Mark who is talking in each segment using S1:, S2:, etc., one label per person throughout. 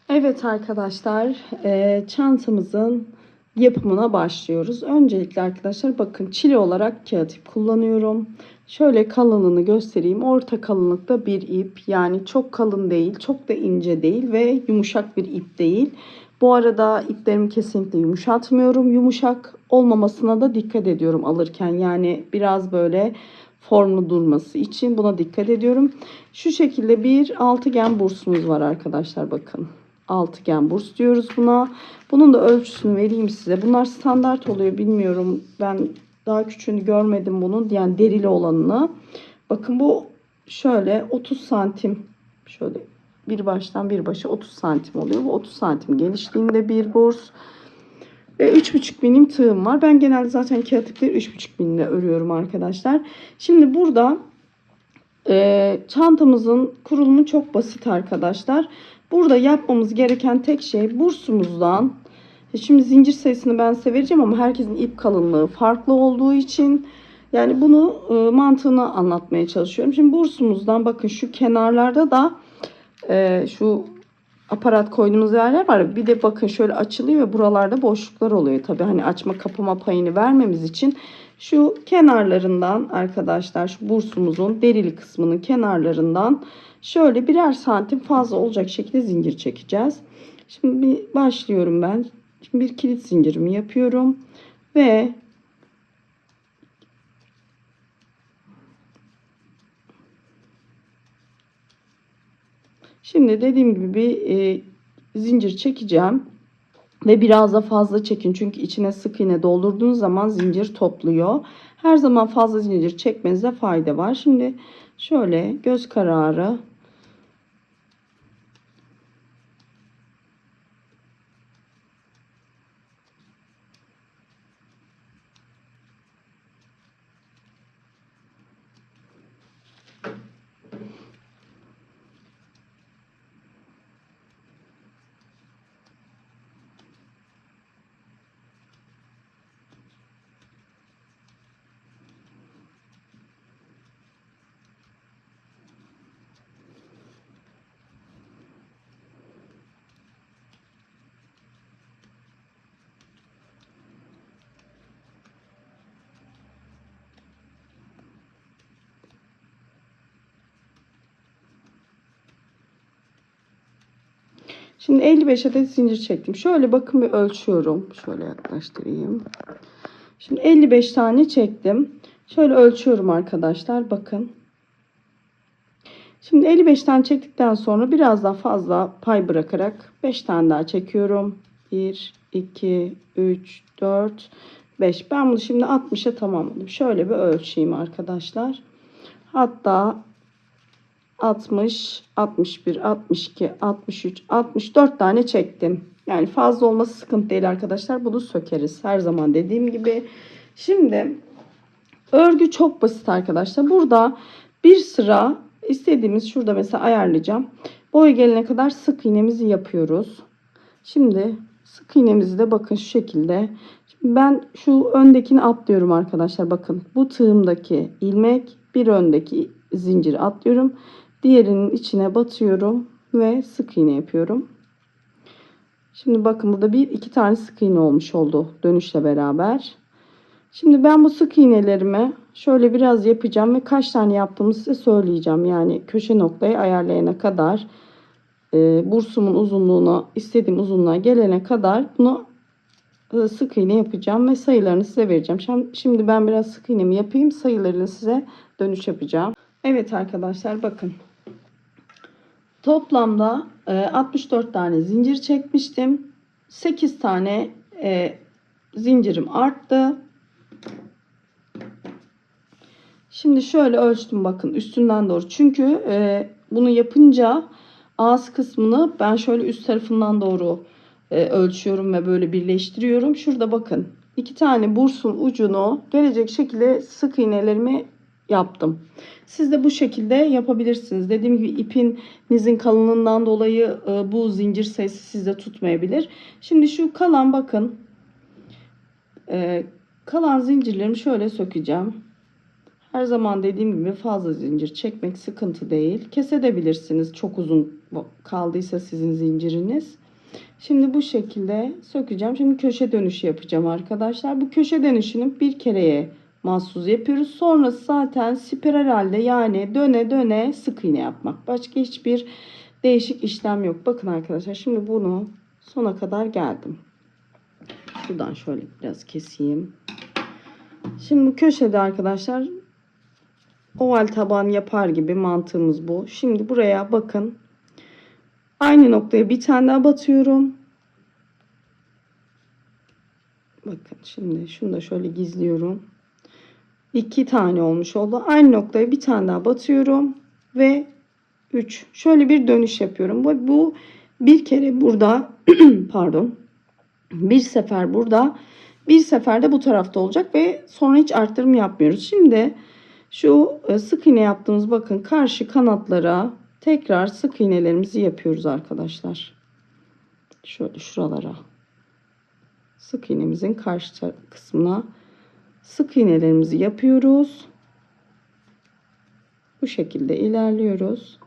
S1: Evet arkadaşlar, çantamızın yapımına başlıyoruz. Öncelikle arkadaşlar bakın, çile olarak kağıt ip kullanıyorum. Şöyle kalınlığını göstereyim. Orta kalınlıkta bir ip, yani çok kalın değil, çok da ince değil ve yumuşak bir ip değil. Bu arada iplerimi kesinlikle yumuşatmıyorum. Yumuşak olmamasına da dikkat ediyorum alırken. Yani biraz böyle formlu durması için buna dikkat ediyorum. Şu şekilde bir altıgen bursumuz var arkadaşlar, bakın. Altıgen burs diyoruz buna. Bunun da ölçüsünü vereyim size. Bunlar standart oluyor, bilmiyorum. Ben daha küçüğünü görmedim bunun. Yani derili olanını. Bakın bu şöyle 30 santim. Şöyle bir baştan bir başa 30 santim oluyor. Bu 30 santim genişliğinde bir burs. Ve 3,5 milim tığım var. Ben genelde zaten kağıt ipleri 3,5 milimle örüyorum arkadaşlar. Şimdi burada çantamızın kurulumu çok basit arkadaşlar. Burada yapmamız gereken tek şey bursumuzdan. Şimdi zincir sayısını ben size vereceğim ama herkesin ip kalınlığı farklı olduğu için yani bunu mantığını anlatmaya çalışıyorum. Şimdi bursumuzdan bakın, şu kenarlarda da şu aparat koyduğumuz yerler var. Bir de bakın şöyle açılıyor ve buralarda boşluklar oluyor. Tabii hani açma kapama payını vermemiz için şu kenarlarından arkadaşlar, şu bursumuzun derili kısmının kenarlarından şöyle birer santim fazla olacak şekilde zincir çekeceğiz. Şimdi bir başlıyorum ben. Şimdi bir kilit zincirimi yapıyorum ve şimdi dediğim gibi bir zincir çekeceğim. Ve biraz da fazla çekin. Çünkü içine sık iğne doldurduğunuz zaman zincir topluyor. Her zaman fazla zincir çekmenizde fayda var. Şimdi şöyle göz kararı Şimdi 55 adet zincir çektim. Şöyle bakın, bir ölçüyorum. Şöyle yaklaştırayım. Şimdi 55 tane çektim. Şöyle ölçüyorum arkadaşlar. Bakın. Şimdi 55 tane çektikten sonra biraz daha fazla pay bırakarak 5 tane daha çekiyorum. 1, 2, 3, 4, 5. Ben bunu şimdi 60'a tamamladım. Şöyle bir ölçeyim arkadaşlar. Hatta 60, 61, 62, 63, 64 tane çektim. Yani fazla olması sıkıntı değil arkadaşlar. Bunu sökeriz. Her zaman dediğim gibi. Şimdi örgü çok basit arkadaşlar. Burada bir sıra istediğimiz, şurada mesela ayarlayacağım. Boy gelene kadar sık iğnemizi yapıyoruz. Şimdi sık iğnemizi de bakın şu şekilde. Şimdi ben şu öndekini atlıyorum arkadaşlar. Bakın bu tığımdaki ilmek, bir öndeki zinciri atlıyorum. Diğerinin içine batıyorum ve sık iğne yapıyorum. Şimdi bakın burada bir iki tane sık iğne olmuş oldu dönüşle beraber. Şimdi ben bu sık iğnelerimi şöyle biraz yapacağım ve kaç tane yaptığımı size söyleyeceğim. Yani köşe noktayı ayarlayana kadar, bursumun uzunluğuna, istediğim uzunluğa gelene kadar bunu sık iğne yapacağım ve sayılarını size vereceğim. Şimdi ben biraz sık iğnemi yapayım, sayılarını size dönüş yapacağım. Evet arkadaşlar, bakın. Toplamda 64 tane zincir çekmiştim. 8 tane zincirim arttı. Şimdi şöyle ölçtüm, bakın üstünden doğru. Çünkü bunu yapınca ağız kısmını ben şöyle üst tarafından doğru ölçüyorum ve böyle birleştiriyorum. Şurada bakın 2 tane bursun ucunu gelecek şekilde sık iğnelerimi yaptım. Siz de bu şekilde yapabilirsiniz. Dediğim gibi ipinizin kalınlığından dolayı bu zincir sayısı sizde tutmayabilir. Şimdi şu kalan, bakın kalan zincirlerimi şöyle sökeceğim. Her zaman dediğim gibi fazla zincir çekmek sıkıntı değil. Kesebilirsiniz çok uzun kaldıysa sizin zinciriniz. Şimdi bu şekilde sökeceğim. Şimdi köşe dönüşü yapacağım arkadaşlar. Bu köşe dönüşünü bir kereye mahsus yapıyoruz. Sonrası zaten spiral halde, yani döne döne sık iğne yapmak. Başka hiçbir değişik işlem yok. Bakın arkadaşlar, şimdi bunu sona kadar geldim. Şuradan şöyle biraz keseyim. Şimdi bu köşede arkadaşlar oval taban yapar gibi mantığımız bu. Şimdi buraya bakın. Aynı noktaya bir tane daha batıyorum. Bakın şimdi şunu da şöyle gizliyorum. 2 tane olmuş oldu. Aynı noktaya bir tane daha batıyorum ve 3. Şöyle bir dönüş yapıyorum. Bu bir kere burada pardon. Bir sefer burada, bir sefer de bu tarafta olacak ve sonra hiç arttırım yapmıyoruz. Şimdi şu sık iğne yaptığımız, bakın karşı kanatlara tekrar sık iğnelerimizi yapıyoruz arkadaşlar. Şöyle şuralara. Sık iğnemizin karşı kısmına sık iğnelerimizi yapıyoruz. Bu şekilde ilerliyoruz.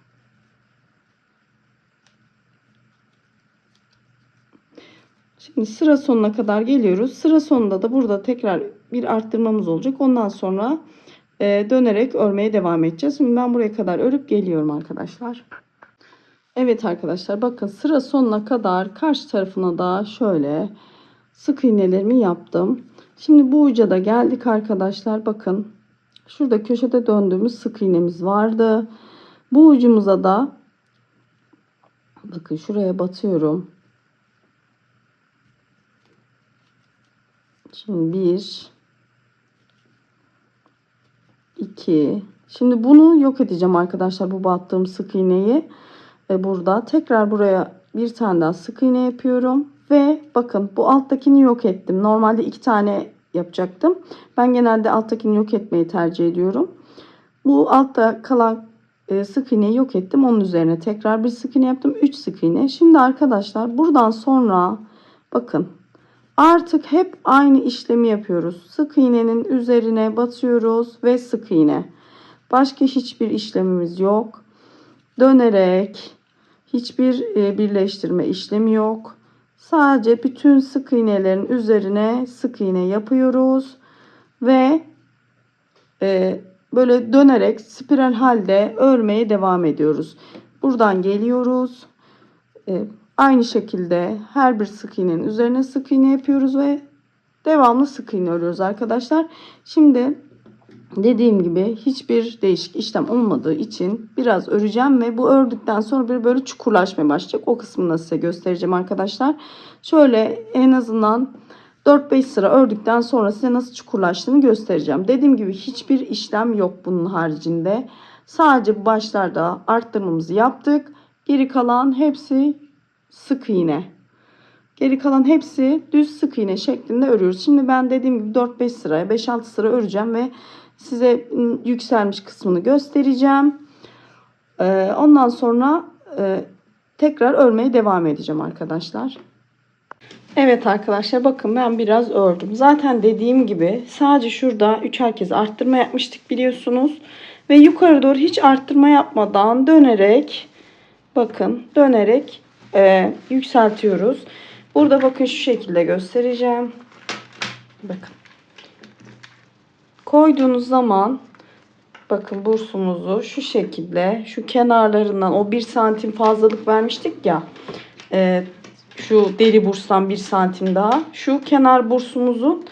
S1: Şimdi sıra sonuna kadar geliyoruz. Sıra sonunda da burada tekrar bir arttırmamız olacak. Ondan sonra dönerek örmeye devam edeceğiz. Şimdi ben buraya kadar örüp geliyorum arkadaşlar. Evet arkadaşlar, bakın sıra sonuna kadar karşı tarafına da şöyle sık iğnelerimi yaptım. Şimdi bu uca da geldik arkadaşlar. Bakın şurada köşede döndüğümüz sık iğnemiz vardı. Bu ucumuza da bakın şuraya batıyorum. Şimdi 1 2. Şimdi bunu yok edeceğim arkadaşlar, bu battığım sık iğneyi. Burada tekrar buraya bir tane daha sık iğne yapıyorum ve bakın bu alttakini yok ettim. Normalde 2 tane yapacaktım. Ben genelde alttakini yok etmeyi tercih ediyorum. Bu altta kalan sık iğneyi yok ettim. Onun üzerine tekrar bir sık iğne yaptım. 3 sık iğne. Şimdi arkadaşlar buradan sonra bakın artık hep aynı işlemi yapıyoruz. Sık iğnenin üzerine batıyoruz ve sık iğne. Başka hiçbir işlemimiz yok. Dönerek, hiçbir birleştirme işlemi yok. Sadece bütün sık iğnelerin üzerine sık iğne yapıyoruz ve böyle dönerek spiral halde örmeye devam ediyoruz. Buradan geliyoruz. Aynı şekilde her bir sık iğnenin üzerine sık iğne yapıyoruz ve devamlı sık iğne örüyoruz arkadaşlar. Şimdi dediğim gibi hiçbir değişik işlem olmadığı için biraz öreceğim ve bu ördükten sonra bir böyle çukurlaşmaya başlayacak. O kısmını da size göstereceğim arkadaşlar. Şöyle en azından 4-5 sıra ördükten sonra size nasıl çukurlaştığını göstereceğim. Dediğim gibi hiçbir işlem yok bunun haricinde. Sadece başlarda arttırmamızı yaptık. Geri kalan hepsi sık iğne. Geri kalan hepsi düz sık iğne şeklinde örüyoruz. Şimdi ben dediğim gibi 4-5 sıraya 5-6 sıra öreceğim ve size yükselmiş kısmını göstereceğim. Ondan sonra tekrar örmeye devam edeceğim arkadaşlar. Evet arkadaşlar, bakın ben biraz ördüm. Zaten dediğim gibi sadece şurada 3'er kez arttırma yapmıştık biliyorsunuz. Ve yukarı doğru hiç arttırma yapmadan dönerek, bakın dönerek yükseltiyoruz. Burada bakın şu şekilde göstereceğim. Bakın. Koyduğunuz zaman bakın bursumuzu şu şekilde, şu kenarlarından o 1 santim fazlalık vermiştik ya. Şu deri burstan 1 santim daha. Şu kenar bursumuzun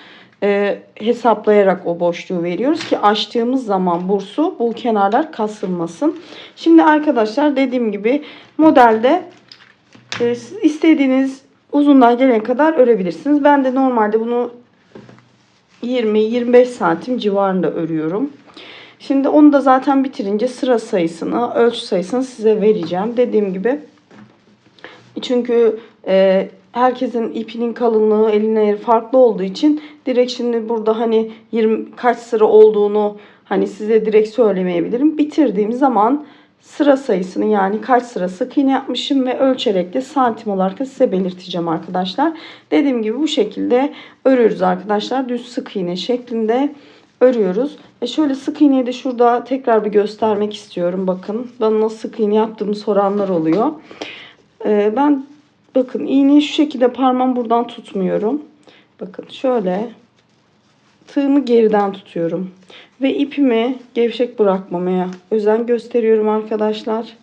S1: hesaplayarak o boşluğu veriyoruz ki açtığımız zaman bursu bu kenarlar kasılmasın. Şimdi arkadaşlar dediğim gibi modelde siz istediğiniz uzunluğa gelene kadar örebilirsiniz. Ben de normalde bunu 20-25 santim civarında örüyorum. Şimdi onu da zaten bitirince sıra sayısını, ölçü sayısını size vereceğim. Dediğim gibi. Çünkü herkesin ipinin kalınlığı, eline farklı olduğu için direkt şimdi burada hani 20 kaç sıra olduğunu hani size direkt söylemeyebilirim. Bitirdiğim zaman sıra sayısını, yani kaç sıra sık iğne yapmışım ve ölçerek de santim olarak da size belirteceğim arkadaşlar. Dediğim gibi bu şekilde örüyoruz arkadaşlar. Düz sık iğne şeklinde örüyoruz. Şöyle sık iğneyi de şurada tekrar bir göstermek istiyorum. Bakın bana nasıl sık iğne yaptığımı soranlar oluyor. Ben bakın iğneyi şu şekilde parmağım buradan tutmuyorum. Bakın şöyle tığımı geriden tutuyorum. Ve ipimi gevşek bırakmamaya özen gösteriyorum arkadaşlar.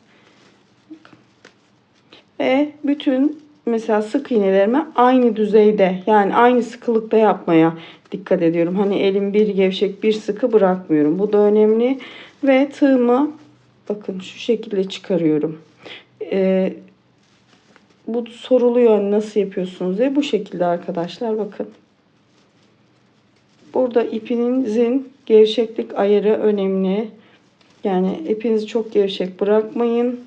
S1: Ve bütün mesela sık iğnelerimi aynı düzeyde yani aynı sıkılıkta yapmaya dikkat ediyorum. Hani elim bir gevşek bir sıkı bırakmıyorum. Bu da önemli. Ve tığımı bakın şu şekilde çıkarıyorum. Bu soruluyor nasıl yapıyorsunuz diye. Bu şekilde arkadaşlar bakın. Burada ipinizin gevşeklik ayarı önemli. Yani ipinizi çok gevşek bırakmayın.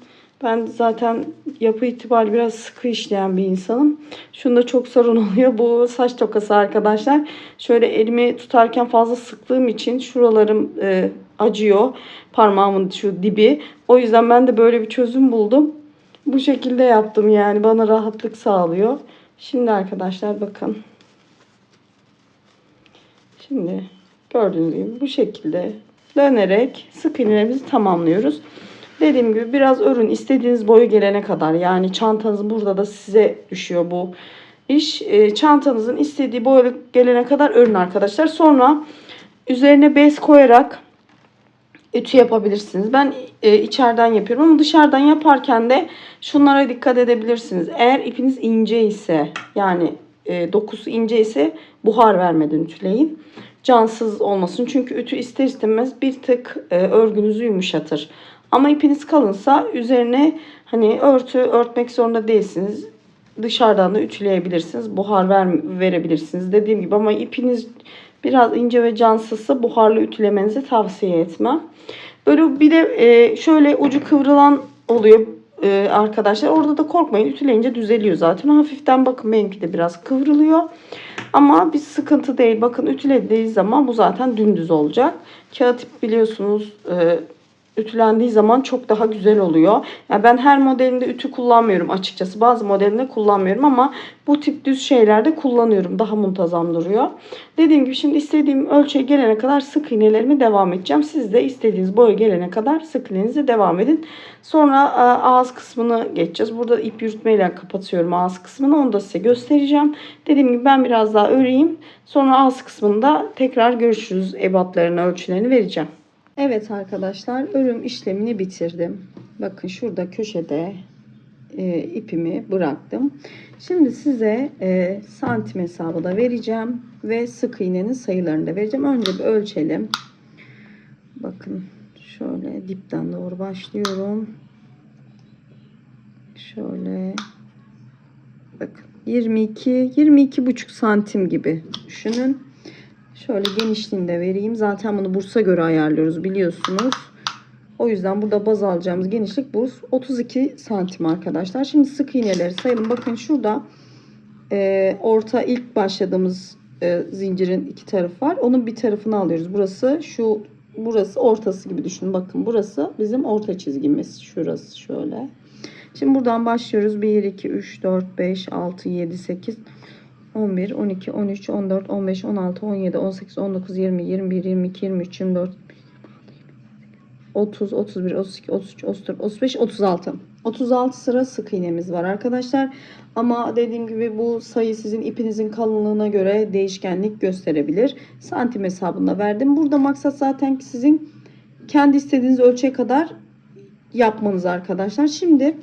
S1: Ben zaten yapı itibariyle biraz sıkı işleyen bir insanım. Şunda çok sorun oluyor. Bu saç tokası arkadaşlar. Şöyle elimi tutarken fazla sıktığım için şuralarım acıyor. Parmağımın şu dibi. O yüzden ben de böyle bir çözüm buldum. Bu şekilde yaptım yani. Bana rahatlık sağlıyor. Şimdi arkadaşlar bakın. Şimdi gördüğünüz gibi bu şekilde dönerek sık iğnelerimizi tamamlıyoruz. Dediğim gibi biraz örün istediğiniz boyu gelene kadar. Yani çantanız burada da size düşüyor bu iş. Çantanızın istediği boyu gelene kadar örün arkadaşlar. Sonra üzerine bez koyarak ütü yapabilirsiniz. Ben içeriden yapıyorum ama dışarıdan yaparken de şunlara dikkat edebilirsiniz. Eğer ipiniz ince ise yani dokusu ince ise buhar vermeden ütüleyin. Cansız olmasın. Çünkü ütü ister istemez bir tık örgünüzü yumuşatır. Ama ipiniz kalınsa üzerine hani örtü örtmek zorunda değilsiniz. Dışarıdan da ütüleyebilirsiniz. Buhar verebilirsiniz. Dediğim gibi ama ipiniz biraz ince ve cansızsa buharlı ütülemenizi tavsiye etmem. Böyle bir de şöyle ucu kıvrılan oluyor arkadaşlar. Orada da korkmayın. Ütüleyince düzeliyor zaten. Hafiften bakın benimki de biraz kıvrılıyor. Ama bir sıkıntı değil. Bakın ütülediği zaman bu zaten dümdüz olacak. Kağıt ip biliyorsunuz ütülendiği zaman çok daha güzel oluyor. Yani ben her modelinde ütü kullanmıyorum açıkçası. Bazı modelinde kullanmıyorum ama bu tip düz şeylerde kullanıyorum. Daha muntazam duruyor. Dediğim gibi şimdi istediğim ölçüye gelene kadar sık iğnelerimi devam edeceğim. Siz de istediğiniz boya gelene kadar sık iğnenize devam edin. Sonra ağız kısmını geçeceğiz. Burada ip yürütmeyle kapatıyorum ağız kısmını. Onu da size göstereceğim. Dediğim gibi ben biraz daha öreyim. Sonra ağız kısmında tekrar görüşürüz. Ebatlarını, ölçülerini vereceğim. Evet arkadaşlar, örüm işlemini bitirdim. Bakın şurada köşede ipimi bıraktım. Şimdi size santim hesabı da vereceğim ve sık iğnenin sayılarını da vereceğim. Önce bir ölçelim. Bakın şöyle dipten doğru başlıyorum. Şöyle bakın 22,5 santim gibi düşünün. Şöyle genişliğini de vereyim. Zaten bunu bursa göre ayarlıyoruz biliyorsunuz. O yüzden burada baz alacağımız genişlik burs 32 santim arkadaşlar. Şimdi sık iğneleri sayalım. Bakın şurada orta ilk başladığımız zincirin iki tarafı var. Onun bir tarafını alıyoruz. Burası ortası gibi düşünün. Bakın burası bizim orta çizgimiz. Şurası şöyle. Şimdi buradan başlıyoruz. 1, 2, 3, 4, 5, 6, 7, 8, 11, 12, 13, 14, 15, 16, 17, 18, 19, 20, 21, 22, 23, 24, 30, 31, 32, 33, 34, 35, 36. 36 sıra sık iğnemiz var arkadaşlar. Ama dediğim gibi bu sayı sizin ipinizin kalınlığına göre değişkenlik gösterebilir. Santim hesabında verdim. Burada maksat zaten sizin kendi istediğiniz ölçüye kadar yapmanız arkadaşlar. Şimdi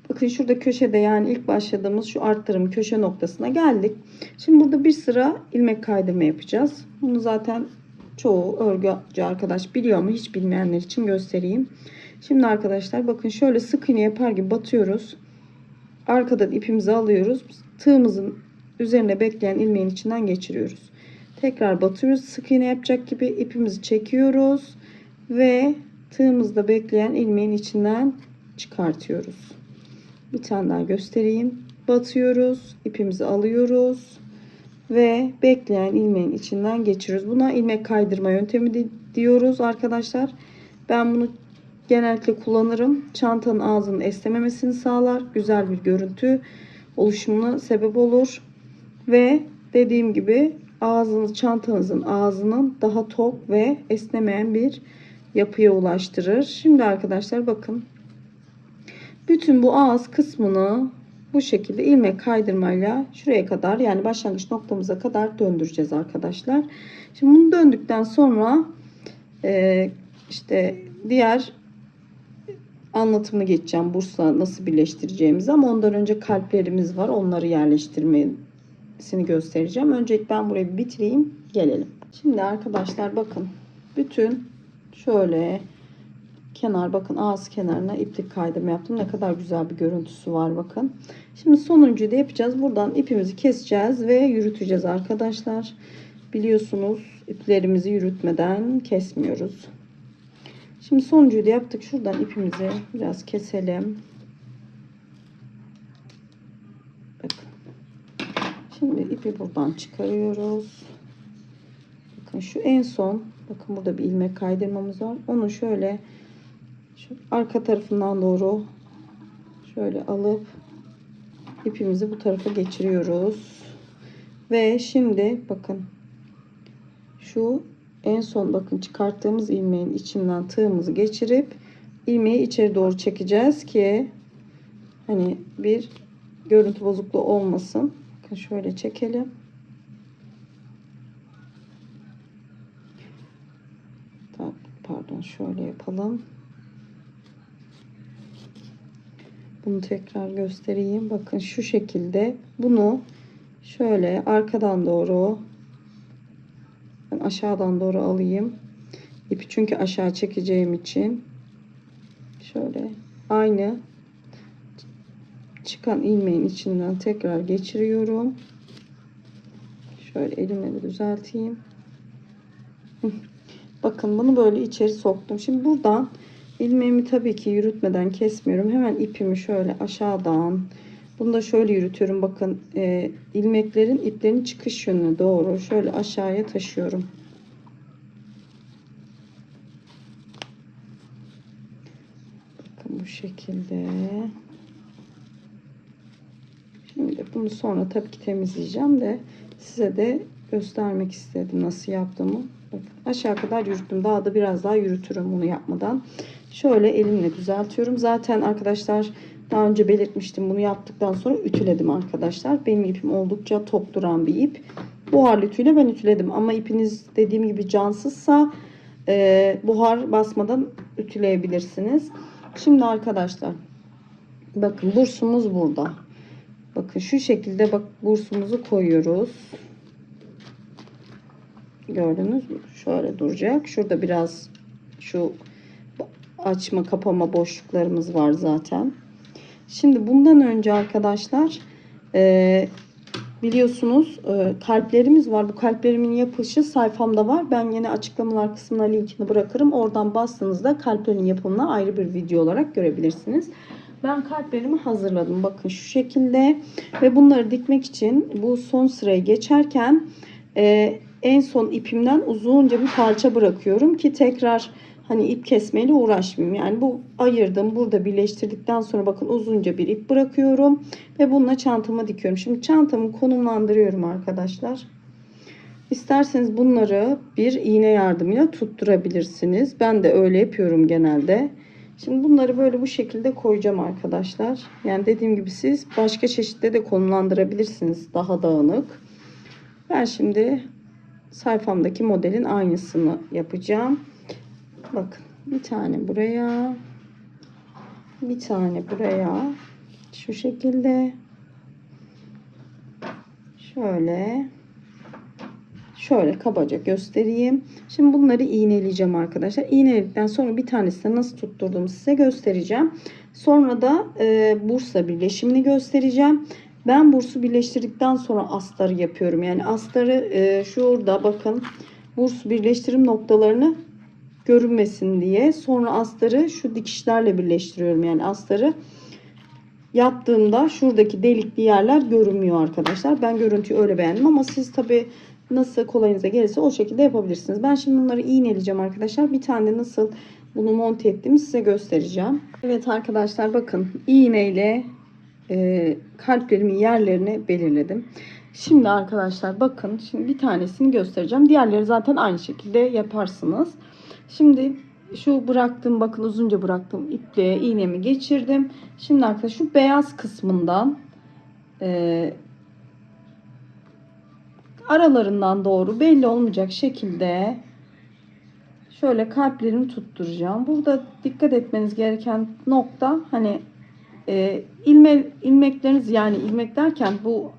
S1: bakın şurada köşede yani ilk başladığımız şu arttırım köşe noktasına geldik. Şimdi burada bir sıra ilmek kaydırma yapacağız. Bunu zaten çoğu örgücü arkadaş biliyor ama hiç bilmeyenler için göstereyim. Şimdi arkadaşlar bakın şöyle sık iğne yapar gibi batıyoruz. Arkadan ipimizi alıyoruz. Tığımızın üzerine bekleyen ilmeğin içinden geçiriyoruz. Tekrar batıyoruz. Sık iğne yapacak gibi ipimizi çekiyoruz. Ve tığımızda bekleyen ilmeğin içinden çıkartıyoruz. Bir tane daha göstereyim. Batıyoruz. İpimizi alıyoruz. Ve bekleyen ilmeğin içinden geçiriyoruz. Buna ilmek kaydırma yöntemi diyoruz arkadaşlar. Ben bunu genellikle kullanırım. Çantanın ağzının esnememesini sağlar. Güzel bir görüntü oluşumuna sebep olur. Ve dediğim gibi ağzınız, çantanızın ağzının daha tok ve esnemeyen bir yapıya ulaştırır. Şimdi arkadaşlar bakın. Bütün bu ağız kısmını bu şekilde ilmek kaydırmayla şuraya kadar, yani başlangıç noktamıza kadar döndüreceğiz arkadaşlar. Şimdi bunu döndükten sonra işte diğer anlatımını geçeceğim. Bursla nasıl birleştireceğimizi, ama ondan önce kalplerimiz var. Onları yerleştirmesini göstereceğim. Öncelikle ben burayı bir bitireyim. Gelelim. Şimdi arkadaşlar bakın. Bütün şöyle kenar, bakın ağız kenarına iplik kaydırma yaptım. Ne kadar güzel bir görüntüsü var bakın. Şimdi sonuncuyu da yapacağız. Buradan ipimizi keseceğiz ve yürüteceğiz arkadaşlar. Biliyorsunuz iplerimizi yürütmeden kesmiyoruz. Şimdi sonuncuyu da yaptık. Şuradan ipimizi biraz keselim. Bakın. Şimdi ipi buradan çıkarıyoruz. Bakın şu en son, bakın burada bir ilmek kaydırmamız var. Onu şöyle şu arka tarafından doğru şöyle alıp ipimizi bu tarafa geçiriyoruz. Ve şimdi bakın şu en son, bakın çıkarttığımız ilmeğin içinden tığımızı geçirip ilmeği içeri doğru çekeceğiz ki hani bir görüntü bozukluğu olmasın. Bakın şöyle çekelim. Pardon, şöyle yapalım. Bunu tekrar göstereyim. Bakın şu şekilde bunu şöyle arkadan doğru, ben aşağıdan doğru alayım. İpi çünkü aşağı çekeceğim için şöyle aynı çıkan ilmeğin içinden tekrar geçiriyorum. Şöyle elimle de düzelteyim. Bakın bunu böyle içeri soktum. Şimdi buradan ilmeğimi tabii ki yürütmeden kesmiyorum. Hemen ipimi şöyle aşağıdan, bunu da şöyle yürütüyorum. Bakın iplerin çıkış yönüne doğru şöyle aşağıya taşıyorum. Bakın bu şekilde. Şimdi bunu sonra tabii ki temizleyeceğim de size de göstermek istedim nasıl yaptığımı. Bakın aşağı kadar yürüttüm. Daha da biraz daha yürütürüm bunu yapmadan. Şöyle elimle düzeltiyorum. Zaten arkadaşlar daha önce belirtmiştim. Bunu yaptıktan sonra ütüledim arkadaşlar. Benim ipim oldukça tok duran bir ip. Buharlı ütüyle ben ütüledim. Ama ipiniz dediğim gibi cansızsa buhar basmadan ütüleyebilirsiniz. Şimdi arkadaşlar bakın bursumuz burada. Bakın şu şekilde bak bursumuzu koyuyoruz. Gördünüz mü? Şöyle duracak. Şurada biraz şu açma kapama boşluklarımız var zaten. Şimdi bundan önce arkadaşlar biliyorsunuz kalplerimiz var. Bu kalplerimin yapışı sayfamda var. Ben yine açıklamalar kısmına linkini bırakırım. Oradan bastığınızda kalplerin yapımını ayrı bir video olarak görebilirsiniz. Ben kalplerimi hazırladım. Bakın şu şekilde. Ve bunları dikmek için bu son sırayı geçerken en son ipimden uzunca bir parça bırakıyorum ki tekrar hani ip kesmeyle uğraşmayayım. Yani bu ayırdım. Burada birleştirdikten sonra bakın uzunca bir ip bırakıyorum. Ve bununla çantama dikiyorum. Şimdi çantamı konumlandırıyorum arkadaşlar. İsterseniz bunları bir iğne yardımıyla tutturabilirsiniz. Ben de öyle yapıyorum genelde. Şimdi bunları böyle bu şekilde koyacağım arkadaşlar. Yani dediğim gibi siz başka çeşitte de konumlandırabilirsiniz. Daha dağınık. Ben şimdi sayfamdaki modelin aynısını yapacağım. Bakın bir tane buraya, bir tane buraya, şu şekilde şöyle kabaca göstereyim. Şimdi bunları iğneleyeceğim arkadaşlar. İğneledikten sonra bir tanesini nasıl tutturduğumu size göstereceğim. Sonra da bursla birleşimini göstereceğim. Ben bursu birleştirdikten sonra astarı yapıyorum. Yani astarı şurada bakın, burs birleştirim noktalarını görünmesin diye. Sonra astarı şu dikişlerle birleştiriyorum. Yani astarı yaptığımda şuradaki delikli yerler görünmüyor arkadaşlar. Ben görüntüyü öyle beğendim ama siz tabi nasıl kolayınıza gelirse o şekilde yapabilirsiniz. Ben şimdi bunları iğneleyeceğim arkadaşlar. Bir tane de nasıl bunu monte ettiğimi size göstereceğim. Evet arkadaşlar bakın iğneyle kalplerimin yerlerini belirledim. Şimdi arkadaşlar bakın, şimdi bir tanesini göstereceğim. Diğerleri zaten aynı şekilde yaparsınız. Şimdi şu bıraktığım, bakın uzunca bıraktığım ipliğe iğnemi geçirdim. Şimdi arkadaşlar şu beyaz kısmından aralarından doğru belli olmayacak şekilde şöyle kalplerimi tutturacağım. Burada dikkat etmeniz gereken nokta, hani ilmekleriniz, yani ilmek derken bu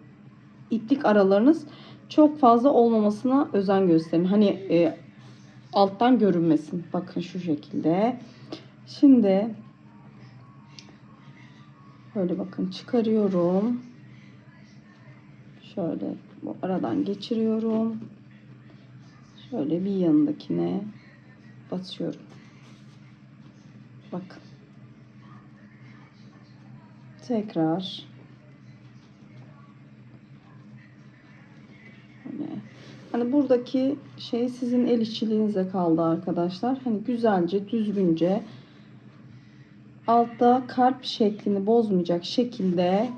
S1: iplik aralarınız çok fazla olmamasına özen gösterin. Hani alttan görünmesin. Bakın şu şekilde. Şimdi böyle bakın çıkarıyorum. Şöyle bu aradan geçiriyorum. Şöyle bir yanındakine batıyorum. Bakın. Tekrar böyle. Hani buradaki şey sizin el işçiliğinize kaldı arkadaşlar. Hani güzelce, düzgünce, altta kalp şeklini bozmayacak şekilde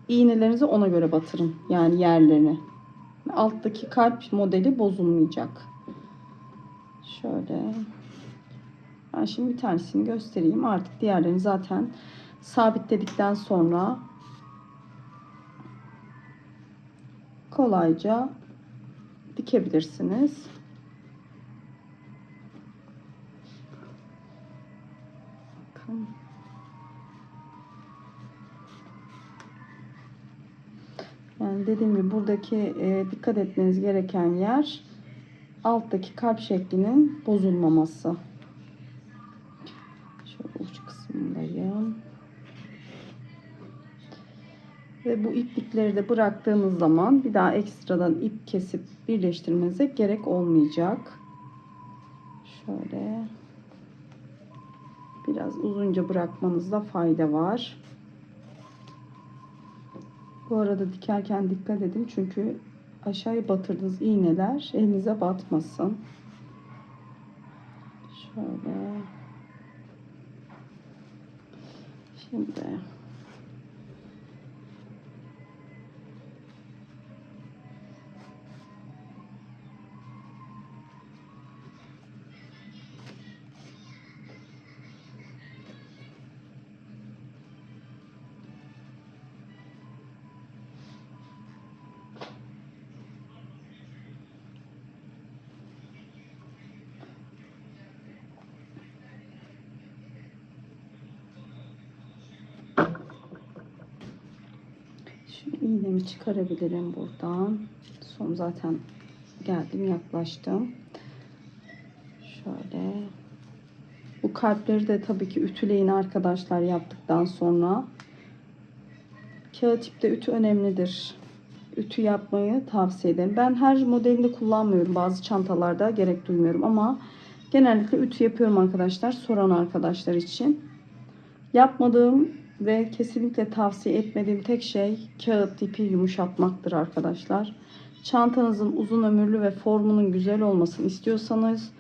S1: iğnelerinizi ona göre batırın. Yani yerlerini. Alttaki kalp modeli bozulmayacak. Şöyle. Ben şimdi bir tanesini göstereyim. Artık diğerlerini zaten sabitledikten sonra kolayca dikebilirsiniz. Bakın. Yani dediğim gibi buradaki dikkat etmeniz gereken yer alttaki kalp şeklinin bozulmaması. Şöyle uç kısmındayım. Ve bu iplikleri de bıraktığınız zaman bir daha ekstradan ip kesip birleştirmenize gerek olmayacak. Şöyle biraz uzunca bırakmanızda fayda var. Bu arada dikerken dikkat edin, çünkü aşağıya batırdığınız iğneler elinize batmasın. Şöyle. Şimdi şu iğnemi çıkarabilirim buradan. Son zaten geldim, yaklaştım. Şöyle. Bu kalpleri de tabii ki ütüleyin arkadaşlar yaptıktan sonra. Kağıt ipte ütü önemlidir. Ütü yapmayı tavsiye ederim. Ben her modelinde kullanmıyorum. Bazı çantalarda gerek duymuyorum ama genellikle ütü yapıyorum arkadaşlar. Soran arkadaşlar için. Yapmadığım ve kesinlikle tavsiye etmediğim tek şey kağıt ipi yumuşatmaktır arkadaşlar. Çantanızın uzun ömürlü ve formunun güzel olmasını istiyorsanız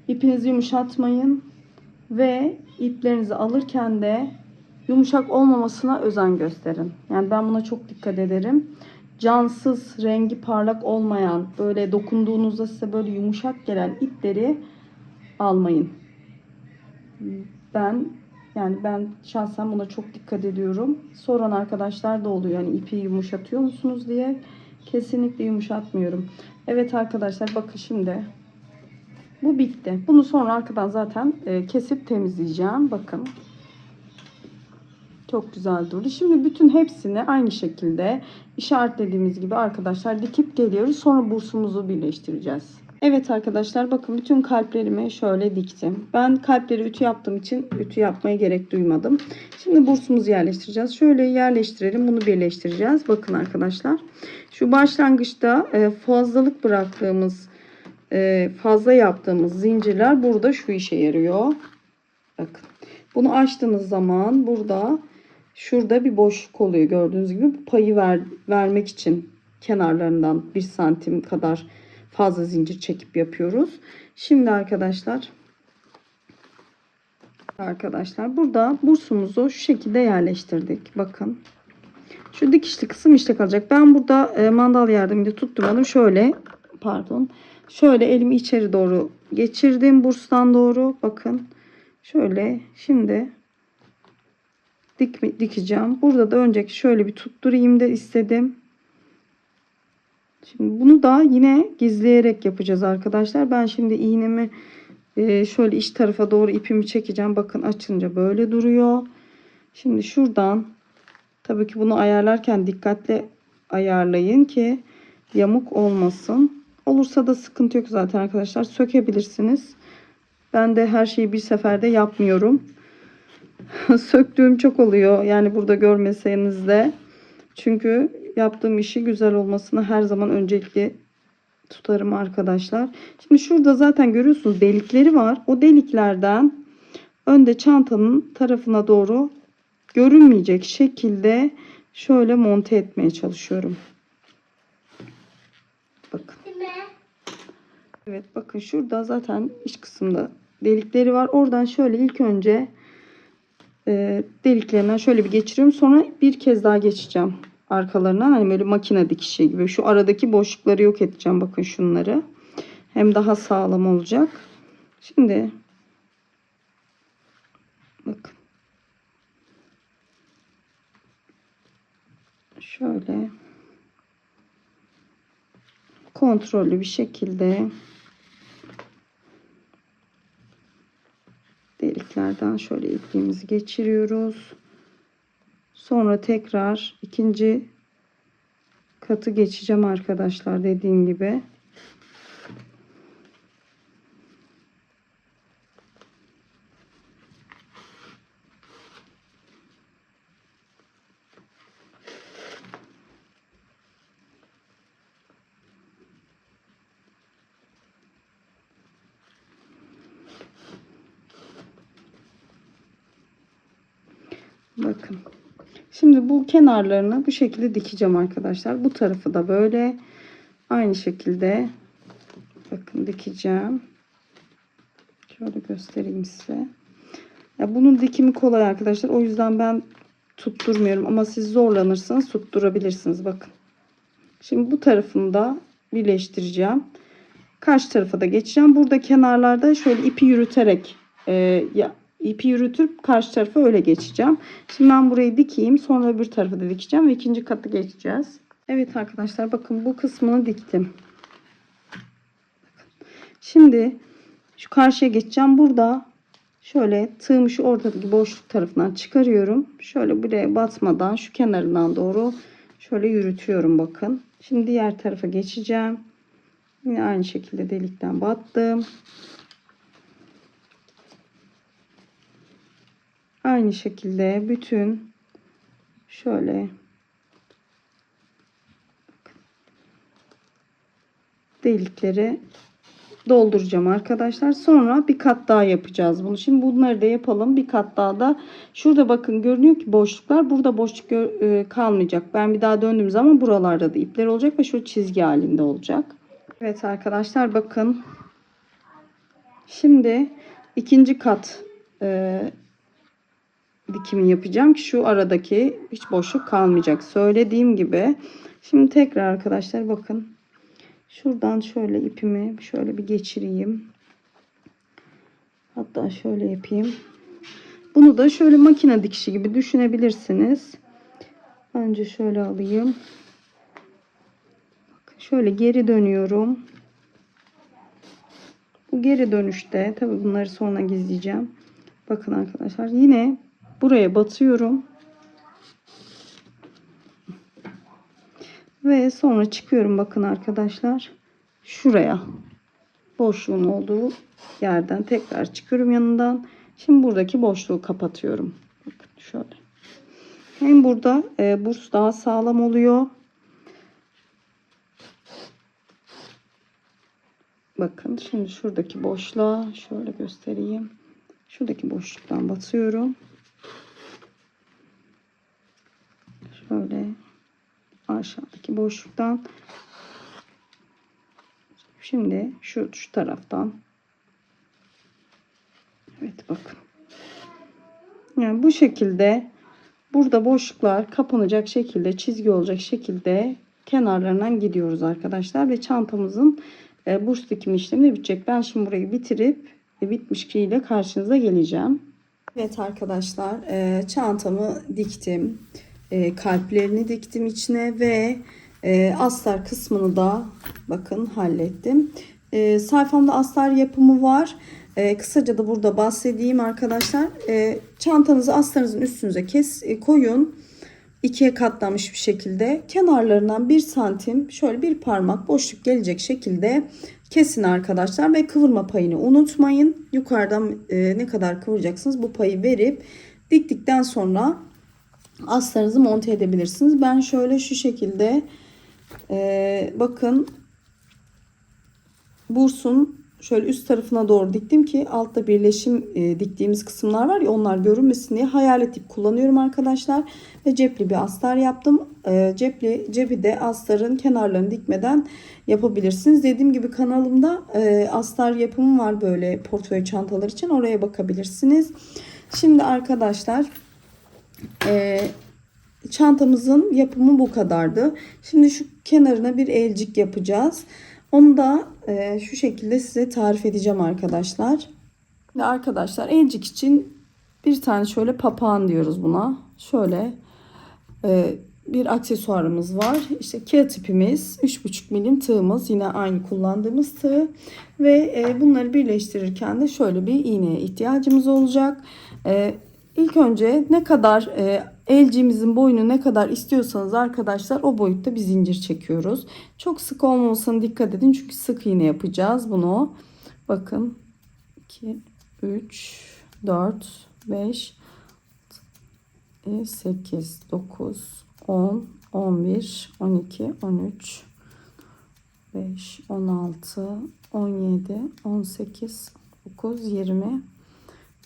S1: ipinizi yumuşatmayın ve iplerinizi alırken de yumuşak olmamasına özen gösterin. Yani ben buna çok dikkat ederim. Cansız, rengi parlak olmayan, böyle dokunduğunuzda size böyle yumuşak gelen ipleri almayın. Ben şahsen buna çok dikkat ediyorum. Soran arkadaşlar da oluyor. Yani ipi yumuşatıyor musunuz diye. Kesinlikle yumuşatmıyorum. Evet arkadaşlar, bakın şimdi bu bitti. Bunu sonra arkadan zaten kesip temizleyeceğim. Bakın. Çok güzel durdu. Şimdi bütün hepsini aynı şekilde işaretlediğimiz gibi arkadaşlar dikip geliyoruz. Sonra bursumuzu birleştireceğiz. Evet arkadaşlar, bakın bütün kalplerimi şöyle diktim. Ben kalpleri ütü yaptığım için ütü yapmaya gerek duymadım. Şimdi bursumuzu yerleştireceğiz. Şöyle yerleştirelim. Bunu birleştireceğiz. Bakın arkadaşlar. Şu başlangıçta fazlalık bıraktığımız, fazla yaptığımız zincirler burada şu işe yarıyor. Bakın. Bunu açtığınız zaman şurada bir boşluk oluyor. Gördüğünüz gibi bu payı vermek için kenarlarından 1 santim kadar fazla zincir çekip yapıyoruz. Şimdi arkadaşlar burada bursumuzu şu şekilde yerleştirdik. Bakın. Şu dikişli kısım işte kalacak. Ben burada mandal yardımıyla tutturmadım. Şöyle, pardon. Şöyle elimi içeri doğru geçirdim. Burstan doğru. Bakın. Şöyle şimdi dikeceğim. Burada da önceki şöyle bir tutturayım da istedim. Şimdi bunu da yine gizleyerek yapacağız arkadaşlar. Ben şimdi iğnemi şöyle iç tarafa doğru ipimi çekeceğim. Bakın açınca böyle duruyor. Şimdi şuradan, tabii ki bunu ayarlarken dikkatli ayarlayın ki yamuk olmasın. Olursa da sıkıntı yok zaten arkadaşlar. Sökebilirsiniz. Ben de her şeyi bir seferde yapmıyorum. Söktüğüm çok oluyor. Yani burada görmeseniz de. Çünkü yaptığım işi güzel olmasını her zaman öncelikli tutarım arkadaşlar. Şimdi şurada zaten görüyorsunuz delikleri var. O deliklerden önde çantanın tarafına doğru görünmeyecek şekilde şöyle monte etmeye çalışıyorum. Bakın. Evet, bakın şurada zaten iç kısımda delikleri var. Oradan şöyle ilk önce deliklerinden şöyle bir geçiriyorum. Sonra bir kez daha geçeceğim arkalarından. Hani böyle makine dikişi gibi. Şu aradaki boşlukları yok edeceğim. Bakın şunları. Hem daha sağlam olacak. Şimdi bakın. Şöyle kontrollü bir şekilde deliklerden şöyle ipliğimizi geçiriyoruz. Sonra tekrar ikinci katı geçeceğim arkadaşlar, dediğim gibi. Bakın. Şimdi bu kenarlarını bu şekilde dikeceğim arkadaşlar. Bu tarafı da böyle aynı şekilde bakın dikeceğim. Şöyle göstereyim size. Ya bunun dikimi kolay arkadaşlar. O yüzden ben tutturmuyorum ama siz zorlanırsanız tutturabilirsiniz. Bakın. Şimdi bu tarafını da birleştireceğim. Karşı tarafa da geçeceğim. Burada kenarlarda şöyle ipi yürüterek ipi yürütüp karşı tarafa öyle geçeceğim. Şimdi ben burayı dikeyim. Sonra öbür tarafı da dikeceğim ve ikinci katı geçeceğiz. Evet arkadaşlar, bakın bu kısmını diktim. Şimdi şu karşıya geçeceğim. Burada şöyle tığımı şu ortadaki boşluk tarafından çıkarıyorum. Şöyle buraya batmadan şu kenarından doğru şöyle yürütüyorum bakın. Şimdi diğer tarafa geçeceğim. Yine aynı şekilde delikten battım. Aynı şekilde bütün şöyle delikleri dolduracağım arkadaşlar. Sonra bir kat daha yapacağız bunu. Şimdi bunları da yapalım. Bir kat daha da şurada bakın görünüyor ki boşluklar. Burada boşluk kalmayacak. Ben bir daha döndüğüm zaman buralarda da ipler olacak ve şu çizgi halinde olacak. Evet arkadaşlar, bakın. Şimdi ikinci kat dikimi yapacağım ki şu aradaki hiç boşluk kalmayacak. Söylediğim gibi. Şimdi tekrar arkadaşlar bakın. Şuradan şöyle ipimi şöyle bir geçireyim. Hatta şöyle yapayım. Bunu da şöyle makine dikişi gibi düşünebilirsiniz. Önce şöyle alayım. Bakın şöyle geri dönüyorum. Bu geri dönüşte tabii bunları sonra gizleyeceğim. Bakın arkadaşlar, yine buraya batıyorum. Ve sonra çıkıyorum bakın arkadaşlar. Şuraya. Boşluğun olduğu yerden tekrar çıkıyorum yanından. Şimdi buradaki boşluğu kapatıyorum. Bakın şöyle. Hem burada burs daha sağlam oluyor. Bakın şimdi şuradaki boşluğa şöyle göstereyim. Şuradaki boşluktan batıyorum. Şöyle aşağıdaki boşluktan. Şimdi şu taraftan. Evet bakın. Yani bu şekilde burada boşluklar kapanacak şekilde, çizgi olacak şekilde kenarlarından gidiyoruz arkadaşlar. Ve çantamızın burs dikimi işlemi de bitecek. Ben şimdi burayı bitirip bitmiş ile karşınıza geleceğim. Evet arkadaşlar, çantamı diktim. Kalplerini diktim içine ve astar kısmını da bakın hallettim. Sayfamda astar yapımı var. Kısaca da burada bahsedeyim arkadaşlar. Çantanızı astarınızın üstünüze koyun. İkiye katlanmış bir şekilde kenarlarından 1 santim şöyle bir parmak boşluk gelecek şekilde kesin arkadaşlar. Ve kıvırma payını unutmayın. Yukarıdan ne kadar kıvıracaksınız bu payı verip diktikten sonra astarınızı monte edebilirsiniz. Ben şöyle şu şekilde bakın bursun şöyle üst tarafına doğru diktim ki altta birleşim diktiğimiz kısımlar var ya, onlar görünmesin diye hayalet ip kullanıyorum arkadaşlar. Ve cepli bir astar yaptım. Cebi de astarın kenarlarını dikmeden yapabilirsiniz. Dediğim gibi kanalımda astar yapımı var böyle portföy çantalar için, oraya bakabilirsiniz. Şimdi arkadaşlar çantamızın yapımı bu kadardı. Şimdi şu kenarına bir elcik yapacağız. Onu da şu şekilde size tarif edeceğim arkadaşlar. Ve arkadaşlar elcik için bir tane şöyle papağan diyoruz buna. Şöyle bir aksesuarımız var. İşte kağıt ipimiz, 3,5 milim tığımız, yine aynı kullandığımız tığ. Ve bunları birleştirirken de şöyle bir iğneye ihtiyacımız olacak. İlk önce ne kadar elciğimizin boyunu ne kadar istiyorsanız arkadaşlar o boyutta bir zincir çekiyoruz. Çok sık olmamasına dikkat edin çünkü sık iğne yapacağız bunu. Bakın 2, 3, 4, 5, 8, 9, 10, 11, 12, 13, 5, 16, 17, 18, 19, 20,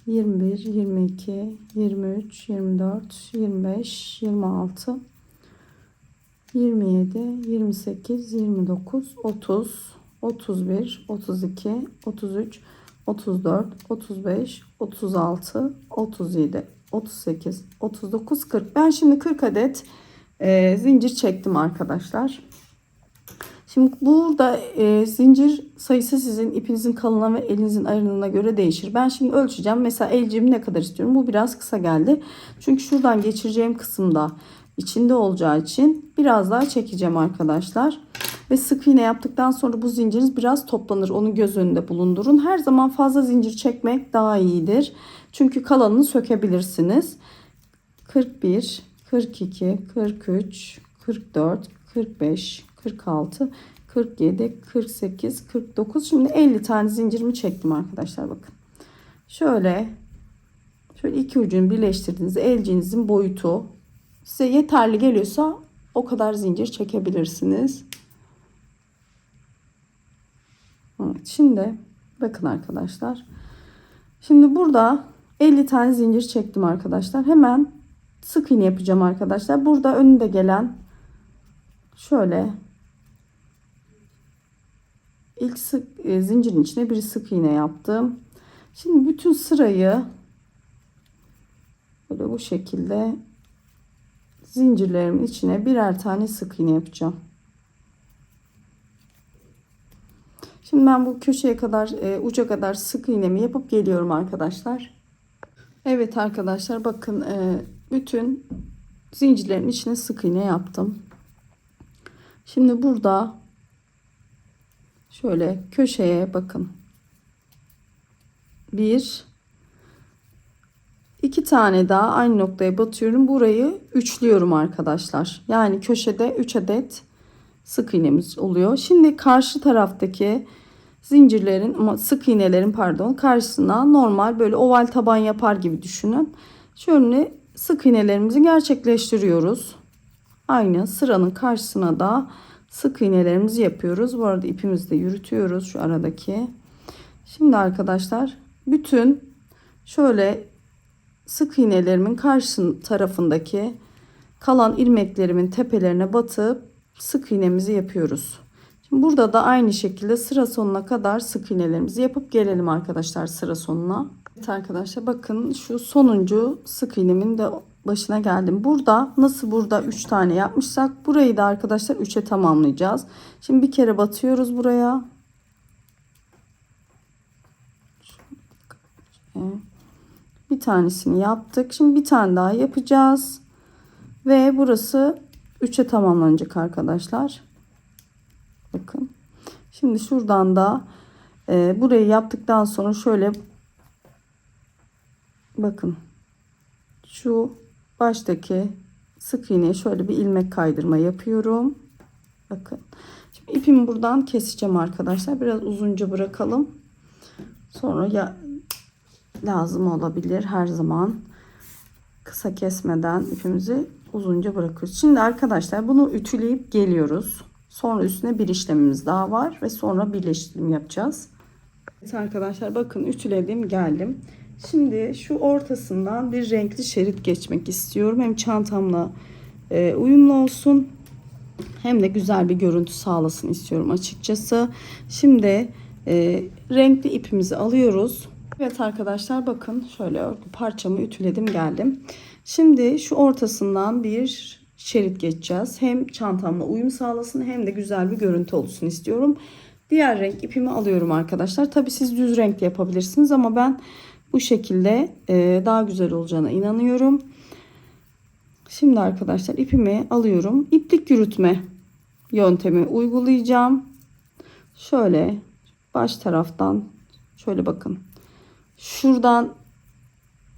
S1: 21, 22, 23, 24, 25, 26, 27, 28, 29, 30, 31, 32, 33, 34, 35, 36, 37, 38, 39, 40. Ben şimdi 40 adet zincir çektim arkadaşlar. Şimdi burada zincir sayısı sizin ipinizin kalınlığına ve elinizin ayrılığına göre değişir. Ben şimdi ölçeceğim. Mesela elciğimi ne kadar istiyorum? Bu biraz kısa geldi. Çünkü şuradan geçireceğim kısımda içinde olacağı için biraz daha çekeceğim arkadaşlar. Ve sık iğne yaptıktan sonra bu zinciriniz biraz toplanır. Onu göz önünde bulundurun. Her zaman fazla zincir çekmek daha iyidir. Çünkü kalanını sökebilirsiniz. 41, 42, 43, 44, 45, 46, 47, 48, 49. Şimdi 50 tane zincirimi çektim arkadaşlar, bakın. Şöyle iki ucunu birleştirdiğinizde elciğinizin boyutu size yeterli geliyorsa o kadar zincir çekebilirsiniz. Evet, şimdi bakın arkadaşlar. Şimdi burada 50 tane zincir çektim arkadaşlar. Hemen sık iğne yapacağım arkadaşlar. Burada önünde gelen şöyle ilk zincirin içine bir sık iğne yaptım. Şimdi bütün sırayı böyle bu şekilde zincirlerimin içine birer tane sık iğne yapacağım. Şimdi ben bu köşeye kadar uca kadar sık iğnemi yapıp geliyorum arkadaşlar. Evet arkadaşlar, bakın bütün zincirlerin içine sık iğne yaptım. Şimdi burada şöyle köşeye bakın. 1, 2 tane daha aynı noktaya batıyorum. Burayı üçlüyorum arkadaşlar. Yani köşede 3 adet sık iğnemiz oluyor. Şimdi karşı taraftaki zincirlerin, sık iğnelerin pardon, karşısına normal böyle oval taban yapar gibi düşünün. Şöyle sık iğnelerimizi gerçekleştiriyoruz. Aynı sıranın karşısına da sık iğnelerimizi yapıyoruz. Bu arada ipimizi de yürütüyoruz şu aradaki. Şimdi arkadaşlar bütün şöyle sık iğnelerimin karşı tarafındaki kalan ilmeklerimin tepelerine batıp sık iğnemizi yapıyoruz. Şimdi burada da aynı şekilde sıra sonuna kadar sık iğnelerimizi yapıp gelelim arkadaşlar sıra sonuna. Evet arkadaşlar, bakın şu sonuncu sık iğnemin de başına geldim. Burada nasıl burada 3 tane yapmışsak burayı da arkadaşlar 3'e tamamlayacağız. Şimdi bir kere batıyoruz buraya. Bir tanesini yaptık. Şimdi bir tane daha yapacağız. Ve burası 3'e tamamlanacak arkadaşlar. Bakın. Şimdi şuradan da burayı yaptıktan sonra şöyle bakın. Şu baştaki sık iğneye şöyle bir ilmek kaydırma yapıyorum. Bakın. Şimdi ipimi buradan keseceğim arkadaşlar. Biraz uzunca bırakalım. Sonra ya lazım olabilir her zaman. Kısa kesmeden ipimizi uzunca bırakıyoruz. Şimdi arkadaşlar bunu ütüleyip geliyoruz. Sonra üstüne bir işlemimiz daha var ve sonra birleştirme yapacağız. Evet arkadaşlar bakın ütüledim geldim. Şimdi şu ortasından bir renkli şerit geçmek istiyorum. Hem çantamla uyumlu olsun hem de güzel bir görüntü sağlasın istiyorum açıkçası. Şimdi renkli ipimizi alıyoruz. Evet arkadaşlar bakın şöyle parçamı ütüledim geldim. Şimdi şu ortasından bir şerit geçeceğiz. Hem çantamla uyum sağlasın hem de güzel bir görüntü olsun istiyorum. Diğer renk ipimi alıyorum arkadaşlar. Tabi siz düz renk de yapabilirsiniz ama ben bu şekilde daha güzel olacağına inanıyorum. Şimdi arkadaşlar ipimi alıyorum. İplik yürütme yöntemi uygulayacağım. Şöyle baş taraftan şöyle bakın.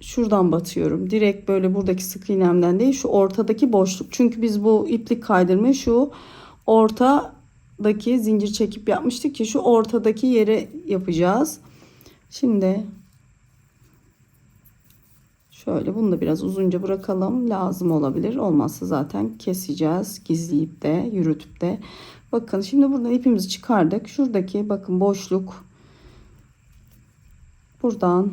S1: Şuradan batıyorum. Direkt böyle buradaki sık iğnemden değil, şu ortadaki boşluk. Çünkü biz bu iplik kaydırmayı şu ortadaki zincir çekip yapmıştık ki şu ortadaki yere yapacağız. Şimdi şöyle bunu da biraz uzunca bırakalım. Lazım olabilir. Olmazsa zaten keseceğiz. Gizleyip de yürütüp de. Bakın şimdi buradan ipimizi çıkardık. Şuradaki bakın boşluk. Buradan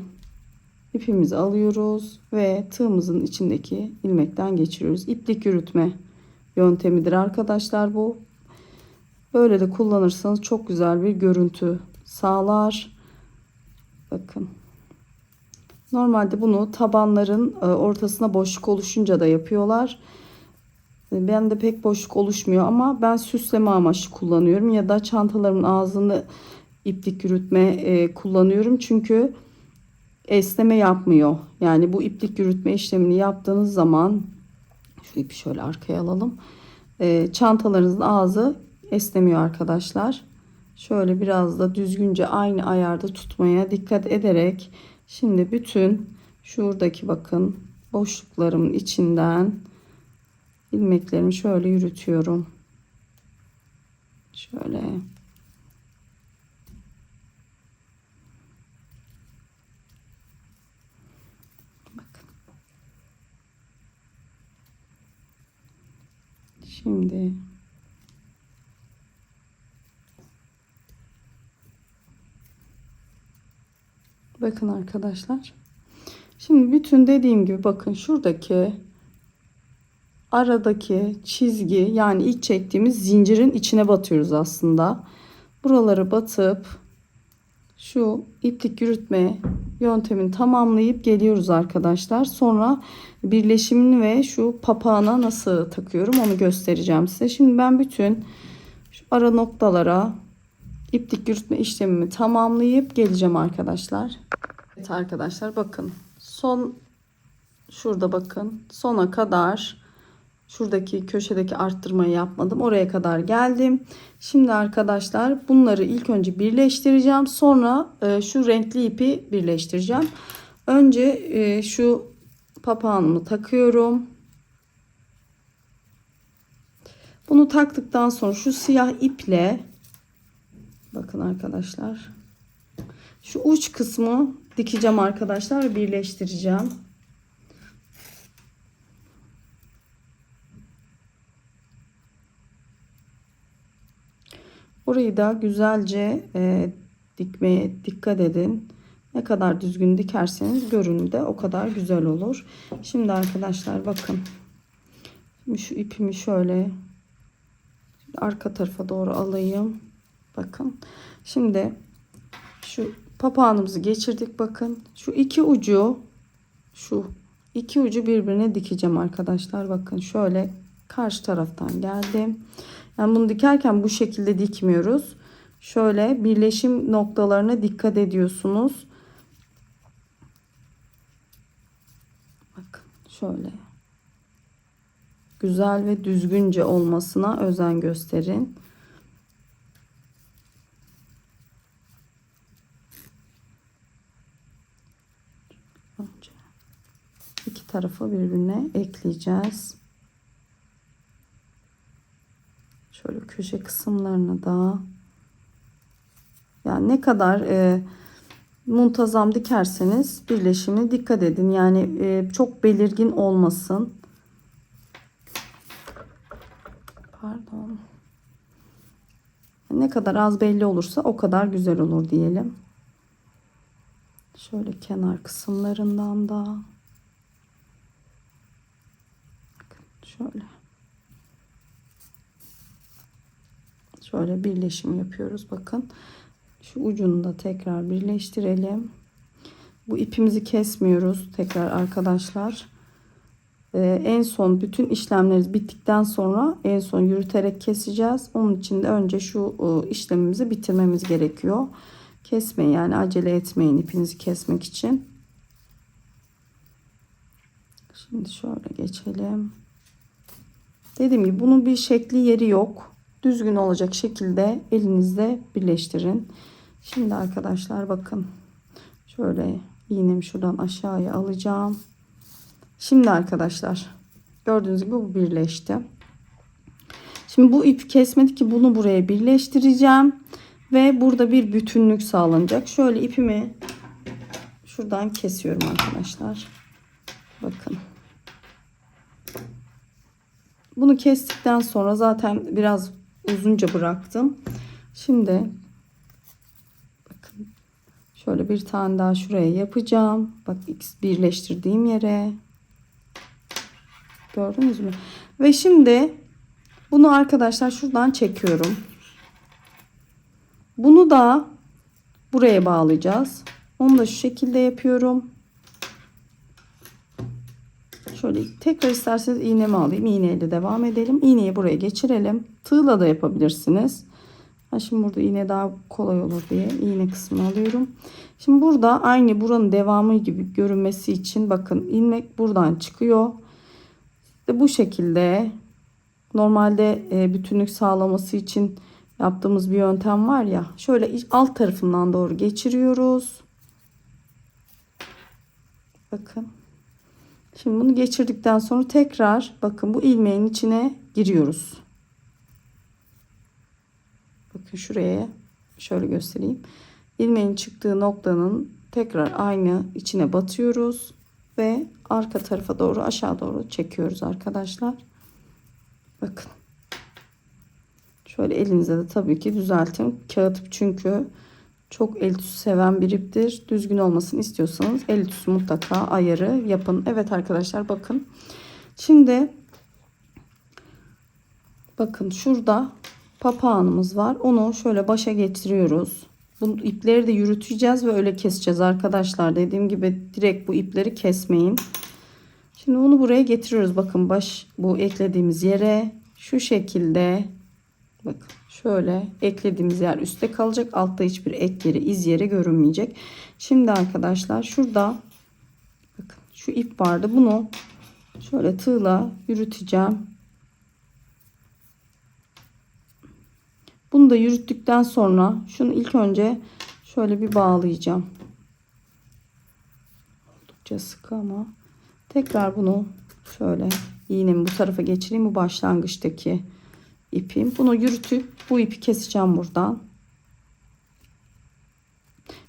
S1: ipimizi alıyoruz ve tığımızın içindeki ilmekten geçiriyoruz. İplik yürütme yöntemidir arkadaşlar bu. Böyle de kullanırsanız çok güzel bir görüntü sağlar. Bakın. Normalde bunu tabanların ortasına boşluk oluşunca da yapıyorlar. Ben de pek boşluk oluşmuyor ama ben süsleme amaçlı kullanıyorum ya da çantalarımın ağzını iplik yürütme kullanıyorum. Çünkü esneme yapmıyor. Yani bu iplik yürütme işlemini yaptığınız zaman şu ipi şöyle arkaya alalım. Çantalarınızın ağzı esnemiyor arkadaşlar. Şöyle biraz da düzgünce aynı ayarda tutmaya dikkat ederek şimdi bütün şuradaki bakın boşluklarımın içinden ilmeklerimi şöyle yürütüyorum. Şöyle. Şimdi bakın arkadaşlar. Şimdi bütün dediğim gibi bakın şuradaki aradaki çizgi yani ilk çektiğimiz zincirin içine batıyoruz aslında. Buraları batıp şu iplik yürütme yöntemini tamamlayıp geliyoruz arkadaşlar. Sonra birleşimini ve şu papağana nasıl takıyorum onu göstereceğim size. Şimdi ben bütün şu ara noktalara iplik yürütme işlemimi tamamlayıp geleceğim arkadaşlar. Evet arkadaşlar bakın şurada bakın sona kadar şuradaki köşedeki arttırmayı yapmadım. Oraya kadar geldim. Şimdi arkadaşlar bunları ilk önce birleştireceğim. Sonra şu renkli ipi birleştireceğim. Önce şu papağanımı takıyorum. Bunu taktıktan sonra şu siyah iple bakın arkadaşlar şu uç kısmı dikeceğim arkadaşlar ve birleştireceğim. Burayı da güzelce dikmeye dikkat edin. Ne kadar düzgün dikerseniz görünümü de o kadar güzel olur. Şimdi arkadaşlar bakın. Şimdi şu ipimi şöyle arka tarafa doğru alayım. Bakın. Şimdi şu papağanımızı geçirdik bakın. Şu iki ucu şu iki ucu birbirine dikeceğim arkadaşlar. Bakın şöyle karşı taraftan geldim. Yani bunu dikerken bu şekilde dikmiyoruz. Şöyle birleşim noktalarına dikkat ediyorsunuz. Bakın şöyle. Güzel ve düzgünce olmasına özen gösterin. Önce iki tarafı birbirine ekleyeceğiz. Şöyle köşe kısımlarını da, yani ne kadar muntazam dikerseniz birleşimine dikkat edin. Yani çok belirgin olmasın. Pardon. Ne kadar az belli olursa o kadar güzel olur diyelim. Şöyle kenar kısımlarından da. Bakın şöyle. Şöyle birleşim yapıyoruz. Bakın. Şu ucunu da tekrar birleştirelim. Bu ipimizi kesmiyoruz tekrar arkadaşlar. En son bütün işlemlerimiz bittikten sonra en son yürüterek keseceğiz. Onun için de önce şu işlemimizi bitirmemiz gerekiyor. Kesmeyin, yani acele etmeyin ipinizi kesmek için. Şimdi şöyle geçelim. Dediğim gibi bunun bir şekli yeri yok. Düzgün olacak şekilde elinizde birleştirin. Şimdi arkadaşlar bakın. Şöyle iğnemi şuradan aşağıya alacağım. Şimdi arkadaşlar gördüğünüz gibi bu birleşti. Şimdi bu ip kesmedik ki, bunu buraya birleştireceğim. Ve burada bir bütünlük sağlanacak. Şöyle ipimi şuradan kesiyorum arkadaşlar. Bakın. Bunu kestikten sonra zaten biraz uzunca bıraktım. Şimdi bakın şöyle bir tane daha şuraya yapacağım. Bak birleştirdiğim yere. Gördünüz mü? Ve şimdi bunu arkadaşlar şuradan çekiyorum. Bunu da buraya bağlayacağız. Onu da şu şekilde yapıyorum. Şöyle tekrar isterseniz iğnemi alayım. İğneyle devam edelim. İğneyi buraya geçirelim. Tığla da yapabilirsiniz. Şimdi burada iğne daha kolay olur diye iğne kısmını alıyorum. Şimdi burada aynı buranın devamı gibi görünmesi için bakın ilmek buradan çıkıyor. İşte bu şekilde normalde bütünlük sağlaması için yaptığımız bir yöntem var ya. Şöyle alt tarafından doğru geçiriyoruz. Bakın. Şimdi bunu geçirdikten sonra tekrar bakın bu ilmeğin içine giriyoruz. Bakın şuraya şöyle göstereyim. İlmeğin çıktığı noktanın tekrar aynı içine batıyoruz ve arka tarafa doğru aşağı doğru çekiyoruz arkadaşlar. Bakın. Şöyle elinize de tabii ki düzeltin. Kağıt çünkü çok el ütüsü seven bir iptir. Düzgün olmasını istiyorsanız el ütüsü mutlaka ayarı yapın. Evet arkadaşlar bakın. Şimdi bakın şurada papağanımız var. Onu şöyle başa getiriyoruz. Bu ipleri de yürüteceğiz ve öyle keseceğiz arkadaşlar. Dediğim gibi direkt bu ipleri kesmeyin. Şimdi onu buraya getiriyoruz. Bakın bu eklediğimiz yere şu şekilde bakın şöyle eklediğimiz yer üstte kalacak. Altta hiçbir ek yeri, iz yeri görünmeyecek. Şimdi arkadaşlar şurada bakın şu ip vardı. Bunu şöyle tığla yürüteceğim. Bunu da yürüttükten sonra şunu ilk önce şöyle bir bağlayacağım. Oldukça sıkı ama tekrar bunu şöyle iğnemi bu tarafa geçireyim. Bu başlangıçtaki ipim. Bunu yürütüp bu ipi keseceğim buradan.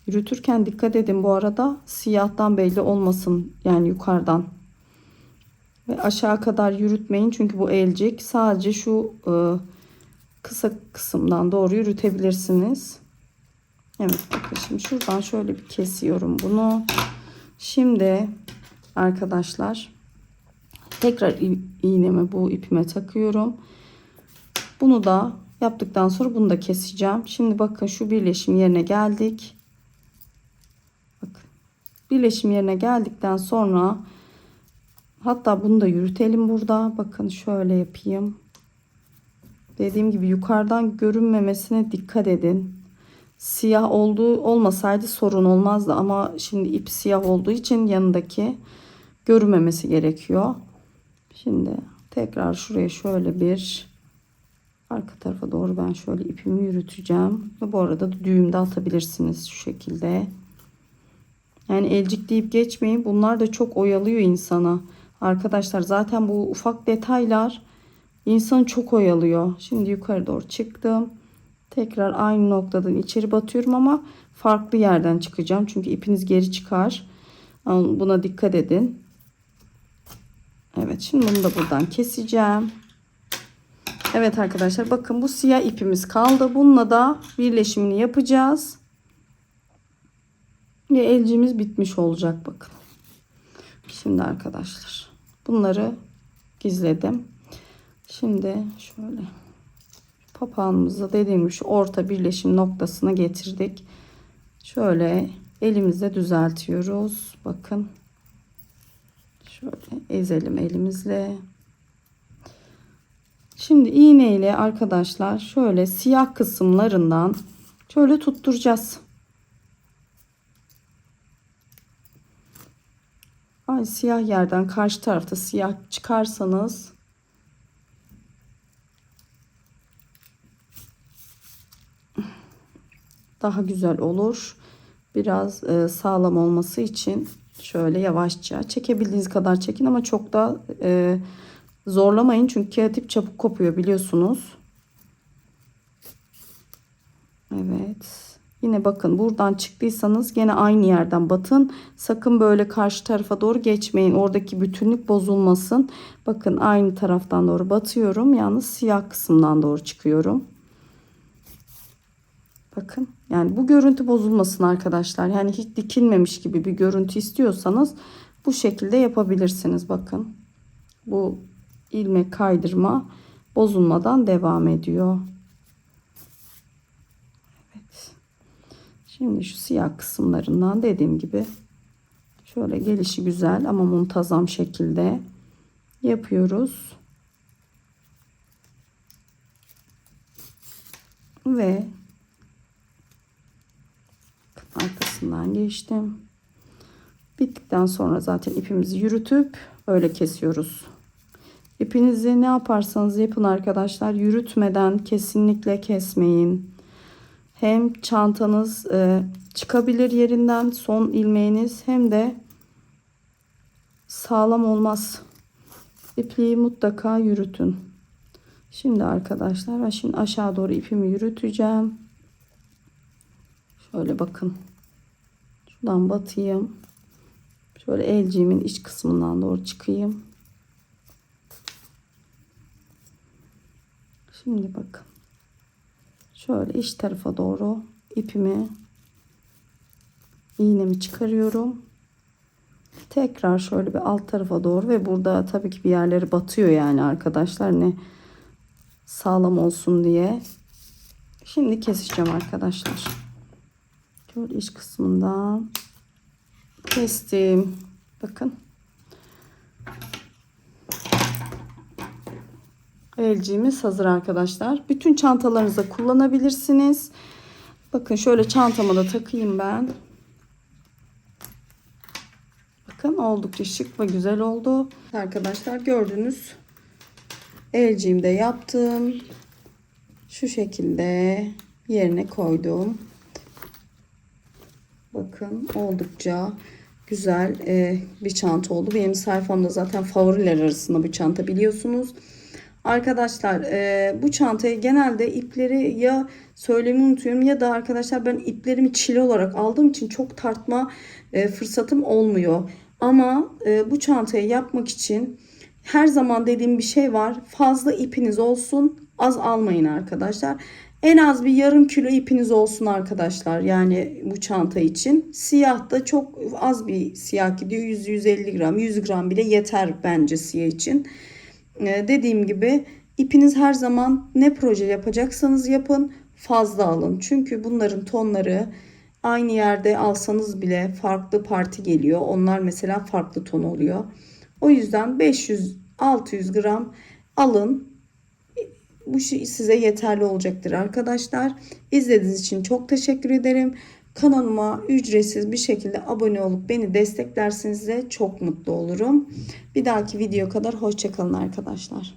S1: Yürütürken dikkat edin bu arada siyahtan belli olmasın, yani yukarıdan. Ve aşağı kadar yürütmeyin çünkü bu elcik. Sadece şu kısa kısımdan doğru yürütebilirsiniz. Evet bakın şimdi şuradan şöyle bir kesiyorum bunu. Şimdi arkadaşlar tekrar iğnemi bu ipime takıyorum. Bunu da yaptıktan sonra bunu da keseceğim. Şimdi bakın şu birleşim yerine geldik. Bakın birleşim yerine geldikten sonra Hatta bunu da yürütelim burada. Bakın şöyle yapayım. Dediğim gibi yukarıdan görünmemesine dikkat edin. Siyah olduğu olmasaydı sorun olmazdı ama şimdi ip siyah olduğu için yanındaki görünmemesi gerekiyor. Şimdi tekrar şuraya şöyle bir arka tarafa doğru ben şöyle ipimi yürüteceğim. Ve bu arada da düğüm de atabilirsiniz şu şekilde. Yani elcik deyip geçmeyin. Bunlar da çok oyalıyor insana. Arkadaşlar zaten bu ufak detaylar insanı çok oyalıyor. Şimdi yukarı doğru çıktım. Tekrar aynı noktadan içeri batıyorum ama farklı yerden çıkacağım. Çünkü ipiniz geri çıkar. Buna dikkat edin. Evet, şimdi bunu da buradan keseceğim. Evet arkadaşlar, bakın bu siyah ipimiz kaldı. Bununla da birleşimini yapacağız. Ve elcimiz bitmiş olacak bakın. Şimdi arkadaşlar bunları gizledim. Şimdi şöyle papağanımızı dediğim gibi şu orta birleşim noktasına getirdik. Şöyle elimizle düzeltiyoruz. Bakın. Şöyle ezelim elimizle. Şimdi iğne ile arkadaşlar şöyle siyah kısımlarından şöyle tutturacağız. Ay, siyah yerden karşı tarafta siyah çıkarsanız daha güzel olur. Biraz sağlam olması için şöyle yavaşça çekebildiğiniz kadar çekin ama çok da zorlamayın çünkü kağıt ip çabuk kopuyor biliyorsunuz. Evet. Yine bakın buradan çıktıysanız gene aynı yerden batın. Sakın böyle karşı tarafa doğru geçmeyin. Oradaki bütünlük bozulmasın. Bakın aynı taraftan doğru batıyorum. Yalnız siyah kısımdan doğru çıkıyorum. Bakın yani bu görüntü bozulmasın arkadaşlar. Yani hiç dikilmemiş gibi bir görüntü istiyorsanız bu şekilde yapabilirsiniz. Bakın bu ilmek kaydırma bozulmadan devam ediyor. Evet. Şimdi şu siyah kısımlarından dediğim gibi şöyle gelişi güzel ama muntazam şekilde yapıyoruz. Ve arkasından geçtim. Bittikten sonra zaten ipimizi yürütüp öyle kesiyoruz. İpinizi ne yaparsanız yapın arkadaşlar, yürütmeden kesinlikle kesmeyin. Hem çantanız çıkabilir yerinden son ilmeğiniz, hem de sağlam olmaz. İpliği mutlaka yürütün. Şimdi arkadaşlar ben şimdi aşağı doğru ipimi yürüteceğim. Şöyle bakın. Şuradan batayım. Şöyle elciğimin iç kısmından doğru çıkayım. Şimdi bakın. Şöyle iç tarafa doğru ipimi, iğnemi çıkarıyorum. Tekrar şöyle bir alt tarafa doğru ve burada tabii ki bir yerleri batıyor yani arkadaşlar, ne sağlam olsun diye. Şimdi keseceğim arkadaşlar. Şöyle iç kısmından kestim. Bakın. Elciğimiz hazır arkadaşlar. Bütün çantalarınızda kullanabilirsiniz. Bakın şöyle çantama da takayım ben. Bakın oldukça şık ve güzel oldu. Arkadaşlar gördünüz. Elciğimi de yaptım. Şu şekilde yerine koydum. Bakın oldukça güzel bir çanta oldu. Benim sayfamda zaten favoriler arasında bu çanta, biliyorsunuz. Arkadaşlar bu çantayı genelde ipleri ya söylemeyi unutuyorum ya da arkadaşlar ben iplerimi çile olarak aldığım için çok tartma fırsatım olmuyor. Ama bu çantayı yapmak için her zaman dediğim bir şey var. Fazla ipiniz olsun, az almayın arkadaşlar. En az bir yarım kilo ipiniz olsun arkadaşlar. Yani bu çanta için. Siyah da çok az bir siyah gidiyor. 100-150 gram, 100 gram bile yeter bence siyah için. Dediğim gibi ipiniz her zaman ne proje yapacaksanız yapın, fazla alın. Çünkü bunların tonları aynı yerde alsanız bile farklı parti geliyor. Onlar mesela farklı ton oluyor. O yüzden 500-600 gram alın. Bu size yeterli olacaktır arkadaşlar. İzlediğiniz için çok teşekkür ederim. Kanalıma ücretsiz bir şekilde abone olup beni desteklerseniz de çok mutlu olurum. Bir dahaki video kadar hoşça kalın arkadaşlar.